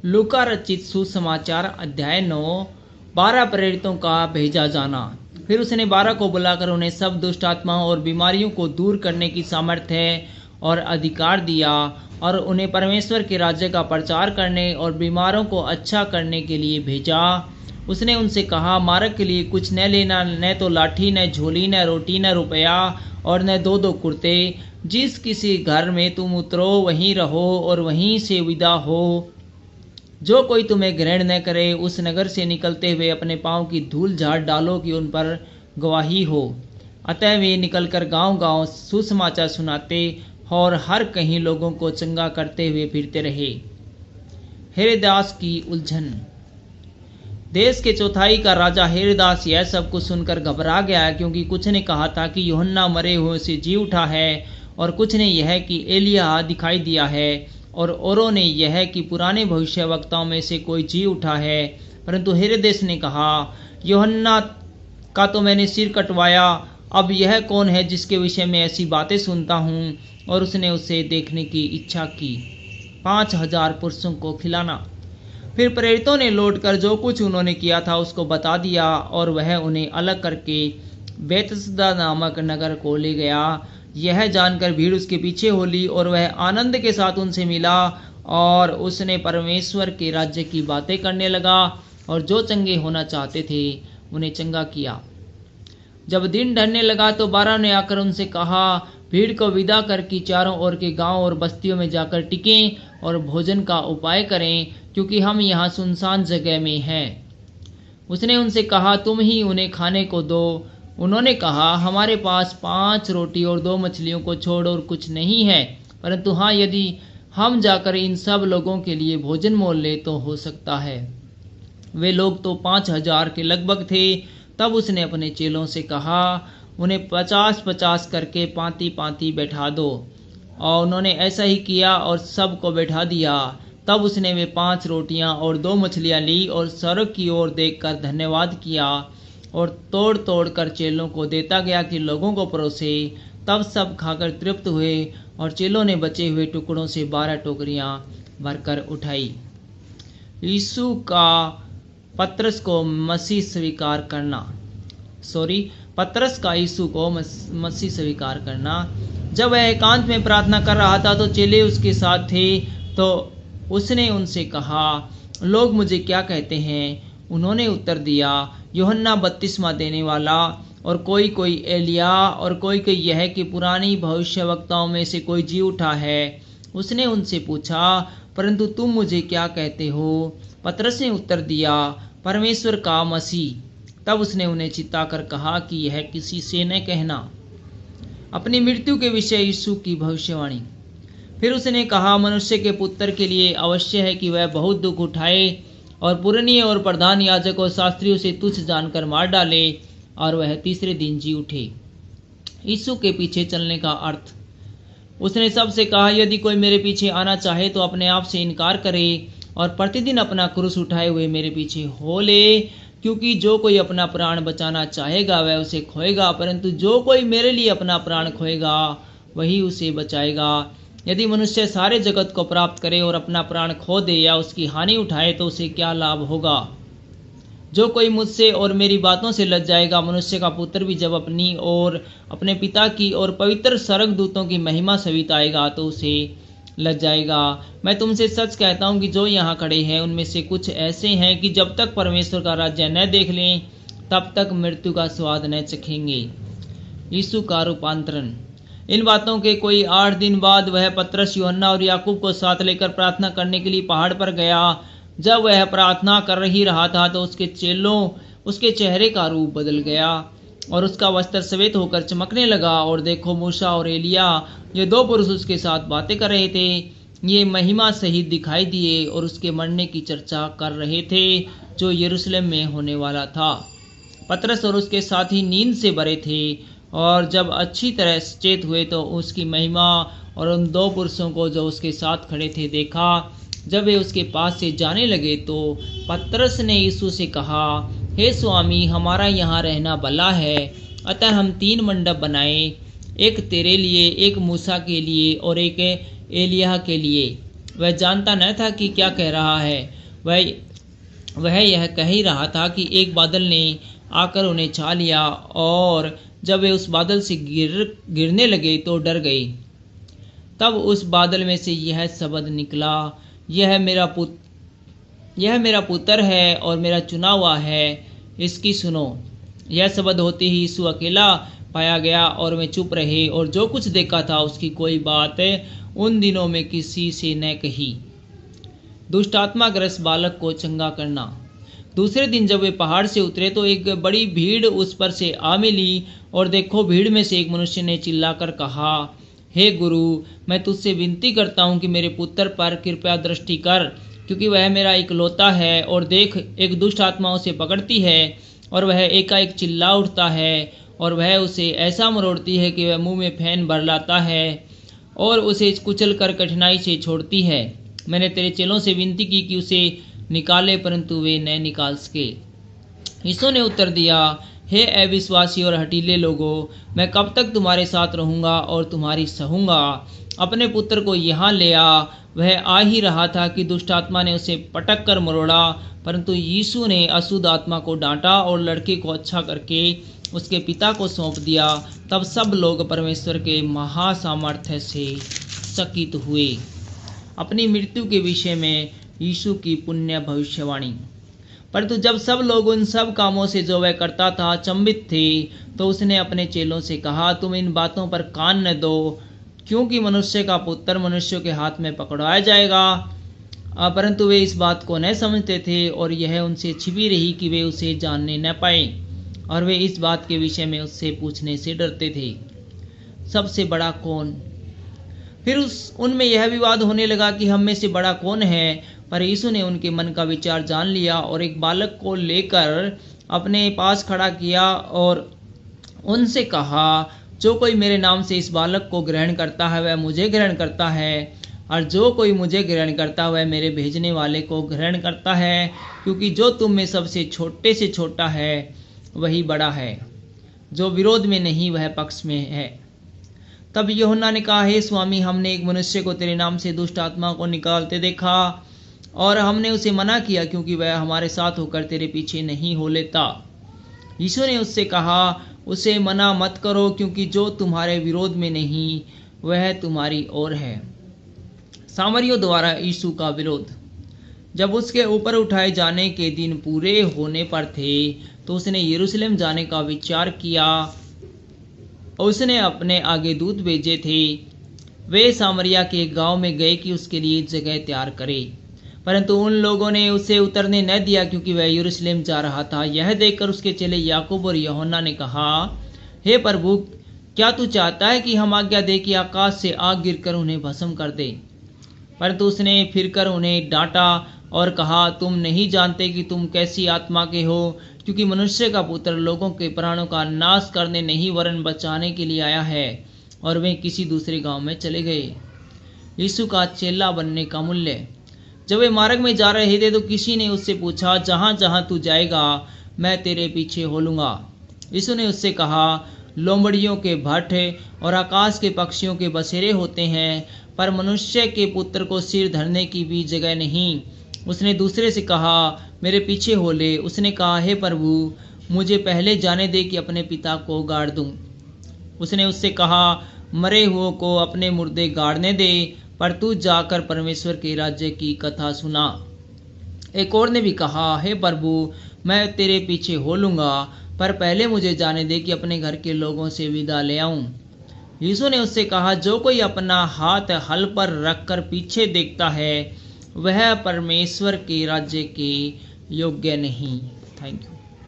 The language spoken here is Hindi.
लूका रचित सुसमाचार अध्याय 9। 12 प्रेरितों का भेजा जाना। फिर उसने 12 को बुलाकर उन्हें सब दुष्ट आत्माओं और बीमारियों को दूर करने की सामर्थ्य और अधिकार दिया और उन्हें परमेश्वर के राज्य का प्रचार करने और बीमारों को अच्छा करने के लिए भेजा। उसने उनसे कहा, मार्ग के लिए कुछ न लेना, न तो लाठी, न झोली, न रोटी, न रुपया और न 2-2 कुर्ते। जिस किसी घर में तुम उतरो वहीं रहो और वहीं से विदा हो। जो कोई तुम्हें ग्रहण न करे उस नगर से निकलते हुए अपने पाँव की धूल झाड़ डालो कि उन पर गवाही हो। अतः वे निकलकर गांव-गांव सुसमाचार सुनाते और हर कहीं लोगों को चंगा करते हुए फिरते रहे। हेरोदास की उलझन। देश के चौथाई का राजा हेरोदास यह सब कुछ सुनकर घबरा गया, क्योंकि कुछ ने कहा था कि यूहन्ना मरे हुए से जी उठा है और कुछ ने यह कि एलिय्याह दिखाई दिया है और औरों ने यह कि पुराने भविष्यवक्ताओं में से कोई जी उठा है। परंतु हेरोदेस ने कहा, यूहन्ना का तो मैंने सिर कटवाया, अब यह कौन है जिसके विषय में ऐसी बातें सुनता हूँ। और उसने उसे देखने की इच्छा की। 5000 पुरुषों को खिलाना। फिर प्रेरितों ने लौटकर जो कुछ उन्होंने किया था उसको बता दिया और वह उन्हें अलग करके बैतसदा नामक नगर को ले गया। यह जानकर भीड़ उसके पीछे हो ली और वह आनंद के साथ उनसे मिला और उसने परमेश्वर के राज्य की बातें करने लगा और जो चंगे होना चाहते थे उन्हें चंगा किया। जब दिन ढलने लगा तो 12 ने आकर उनसे कहा, भीड़ को विदा करके चारों ओर के गांव और बस्तियों में जाकर टिकें और भोजन का उपाय करें, क्योंकि हम यहाँ सुनसान जगह में हैं। उसने उनसे कहा, तुम ही उन्हें खाने को दो। उन्होंने कहा, हमारे पास 5 रोटी और 2 मछलियों को छोड़ और कुछ नहीं है, परंतु हाँ, यदि हम जाकर इन सब लोगों के लिए भोजन मोल ले तो हो सकता है। वे लोग तो 5000 के लगभग थे। तब उसने अपने चेलों से कहा, उन्हें 50-50 करके पांति-पांति बैठा दो। और उन्होंने ऐसा ही किया और सबको बैठा दिया। तब उसने वे 5 रोटियां और 2 मछलियां ली और स्वर्ग की ओर देखकर धन्यवाद किया और तोड़ तोड़ कर चेलों को देता गया कि लोगों को परोसे। तब सब खाकर तृप्त हुए और चेलों ने बचे हुए टुकड़ों से 12 टोकरियां भरकर उठाई। यीशु का पतरस को मसीह स्वीकार करना। पतरस का यीशु को मसीह स्वीकार करना। जब वह एकांत में प्रार्थना कर रहा था तो चेले उसके साथ थे। तो उसने उनसे कहा, लोग मुझे क्या कहते हैं? उन्होंने उत्तर दिया, यूहन्ना बपतिस्मा देने वाला, और कोई एलिय्याह, और कोई यह कि पुरानी भविष्यवक्ताओं में से कोई जी उठा है। उसने उनसे पूछा, परंतु तुम मुझे क्या कहते हो? पतरस ने उत्तर दिया, परमेश्वर का मसीह। तब उसने उन्हें चिताकर कहा कि यह किसी से न कहना। अपनी मृत्यु के विषय यीशु की भविष्यवाणी। फिर उसने कहा, मनुष्य के पुत्र के लिए अवश्य है कि वह बहुत दुख उठाए और पुरनिये और प्रधान याजक और शास्त्रियों से तुच्छ जानकर मार डाले और वह तीसरे दिन जी उठे। यीशु के पीछे चलने का अर्थ। उसने सबसे कहा, यदि कोई मेरे पीछे आना चाहे तो अपने आप से इनकार करे और प्रतिदिन अपना क्रूस उठाए हुए मेरे पीछे हो ले। क्योंकि जो कोई अपना प्राण बचाना चाहेगा वह उसे खोएगा, परंतु जो कोई मेरे लिए अपना प्राण खोएगा वही उसे बचाएगा। यदि मनुष्य सारे जगत को प्राप्त करे और अपना प्राण खो दे या उसकी हानि उठाए तो उसे क्या लाभ होगा? जो कोई मुझसे और मेरी बातों से लज जाएगा, मनुष्य का पुत्र भी जब अपनी और अपने पिता की और पवित्र स्वर्गदूतों की महिमा सहित आएगा तो उसे लज जाएगा। मैं तुमसे सच कहता हूँ कि जो यहाँ खड़े हैं उनमें से कुछ ऐसे हैं कि जब तक परमेश्वर का राज्य न देख लें तब तक मृत्यु का स्वाद न चखेंगे। यीशु का रूपांतरण। इन बातों के कोई 8 दिन बाद वह पतरस, यूहन्ना और याकूब को साथ लेकर प्रार्थना करने के लिए पहाड़ पर गया। जब वह प्रार्थना कर ही रहा था तो उसके चेलों उसके चेहरे का रूप बदल गया और उसका वस्त्र श्वेत होकर चमकने लगा। और देखो, मूसा और एलिय्याह, ये 2 पुरुष उसके साथ बातें कर रहे थे। ये महिमा सहित दिखाई दिए और उसके मरने की चर्चा कर रहे थे जो यरूशलेम में होने वाला था। पतरस और उसके साथी नींद से भरे थे और जब अच्छी तरह सचेत हुए तो उसकी महिमा और उन 2 पुरुषों को जो उसके साथ खड़े थे देखा। जब वे उसके पास से जाने लगे तो पतरस ने यीशु से कहा, हे स्वामी, हमारा यहाँ रहना भला है। अतः हम 3 मंडप बनाए, एक तेरे लिए, एक मूसा के लिए और एक एलिय्याह के लिए। वह जानता न था कि क्या कह रहा है। वह यह कह ही रहा था कि एक बादल ने आकर उन्हें छा लिया और जब वे उस बादल से गिरने लगे तो डर गए। तब उस बादल में से यह शब्द निकला, यह मेरा पुत्र है और मेरा चुना हुआ है, इसकी सुनो। यह शब्द होते ही यीशु अकेला पाया गया और वे चुप रहे और जो कुछ देखा था उसकी कोई बात उन दिनों में किसी से न कही। दुष्ट आत्मा ग्रस्त बालक को चंगा करना। दूसरे दिन जब वे पहाड़ से उतरे तो एक बड़ी भीड़ उस पर से आ मिली और देखो, भीड़ में से एक मनुष्य ने चिल्लाकर कहा, हे गुरु, मैं तुझसे विनती करता हूँ कि मेरे पुत्र पर कृपया दृष्टि कर, क्योंकि वह मेरा इकलौता है और देख, एक दुष्ट आत्मा उसे पकड़ती है और वह एकाएक चिल्ला उठता है और वह उसे ऐसा मरोड़ती है कि वह मुंह में फैन भर लाता है और उसे कुचल कर कठिनाई से छोड़ती है। मैंने तेरे चेलों से विनती की कि उसे निकाले, परंतु वे न निकाल सके। यीशु ने उत्तर दिया, हे अविश्वासी और हठीले लोगों, मैं कब तक तुम्हारे साथ रहूँगा और तुम्हारी सहूँगा। अपने पुत्र को यहाँ ले आ। वह आ ही रहा था कि दुष्ट आत्मा ने उसे पटक कर मरोड़ा, परंतु यीशु ने अशुद्ध आत्मा को डांटा और लड़के को अच्छा करके उसके पिता को सौंप दिया। तब सब लोग परमेश्वर के महासामर्थ्य से चकित हुए। अपनी मृत्यु के विषय में यीशु की पुण्य भविष्यवाणी। परंतु जब सब लोग उन सब कामों से जो वह करता था अचंभित थे, तो उसने अपने चेलों से कहा, तुम इन बातों पर कान न दो, क्योंकि मनुष्य का पुत्र मनुष्यों के हाथ में पकड़वाया जाएगा। परंतु वे इस बात को न समझते थे और यह उनसे छिपी रही कि वे उसे जानने न पाए, और वे इस बात के विषय में उससे पूछने से डरते थे, सबसे बड़ा कौन। फिर उनमें यह विवाद होने लगा कि हम में से बड़ा कौन है। पर यीशु ने उनके मन का विचार जान लिया और एक बालक को लेकर अपने पास खड़ा किया और उनसे कहा, जो कोई मेरे नाम से इस बालक को ग्रहण करता है वह मुझे ग्रहण करता है, और जो कोई मुझे ग्रहण करता है वह मेरे भेजने वाले को ग्रहण करता है, क्योंकि जो तुम में सबसे छोटे से छोटा है वही बड़ा है। जो विरोध में नहीं वह पक्ष में है। तब यूहन्ना ने कहा, हे स्वामी, हमने एक मनुष्य को तेरे नाम से दुष्ट आत्मा को निकालते देखा और हमने उसे मना किया, क्योंकि वह हमारे साथ होकर तेरे पीछे नहीं हो लेता। यीशु ने उससे कहा, उसे मना मत करो, क्योंकि जो तुम्हारे विरोध में नहीं वह तुम्हारी ओर है। सामरियों द्वारा यीशु का विरोध। जब उसके ऊपर उठाए जाने के दिन पूरे होने पर थे, तो उसने यरूशलेम जाने का विचार किया और उसने अपने आगे दूत भेजे थे। वे सामरिया के गांव में गए कि उसके लिए जगह तैयार करे, परंतु उन लोगों ने उसे उतरने न दिया, क्योंकि वह यरूशलेम जा रहा था। यह देखकर उसके चेले याकूब और यूहन्ना ने कहा, हे प्रभु, क्या तू चाहता है कि हम आज्ञा दे कि आकाश से आग गिरकर उन्हें भस्म कर दे? परंतु उसने फिरकर उन्हें डांटा और कहा, तुम नहीं जानते कि तुम कैसी आत्मा के हो, क्योंकि मनुष्य का पुत्र लोगों के प्राणों का नाश करने नहीं वरन बचाने के लिए आया है। और वे किसी दूसरे गांव में चले गए। यीशु का चेला बनने का मूल्य। जब वे मार्ग में जा रहे थे तो किसी ने उससे पूछा, जहाँ जहाँ तू जाएगा मैं तेरे पीछे हो लूँगा। यीशु ने उससे कहा, लोमड़ियों के भट्ट और आकाश के पक्षियों के बसेरे होते हैं, पर मनुष्य के पुत्र को सिर धरने की भी जगह नहीं। उसने दूसरे से कहा, मेरे पीछे हो ले। उसने कहा, हे प्रभु, मुझे पहले जाने दे कि अपने पिता को गाड़ दूं। उसने उससे कहा, मरे हुओं को अपने मुर्दे गाड़ने दे, पर तू जाकर परमेश्वर के राज्य की कथा सुना। एक और ने भी कहा, हे प्रभु, मैं तेरे पीछे हो लूँगा, पर पहले मुझे जाने दे कि अपने घर के लोगों से विदा ले आऊं। यीशु ने उससे कहा, जो कोई अपना हाथ हल पर रखकर पीछे देखता है वह परमेश्वर के राज्य के योग्य नहीं। Thank you.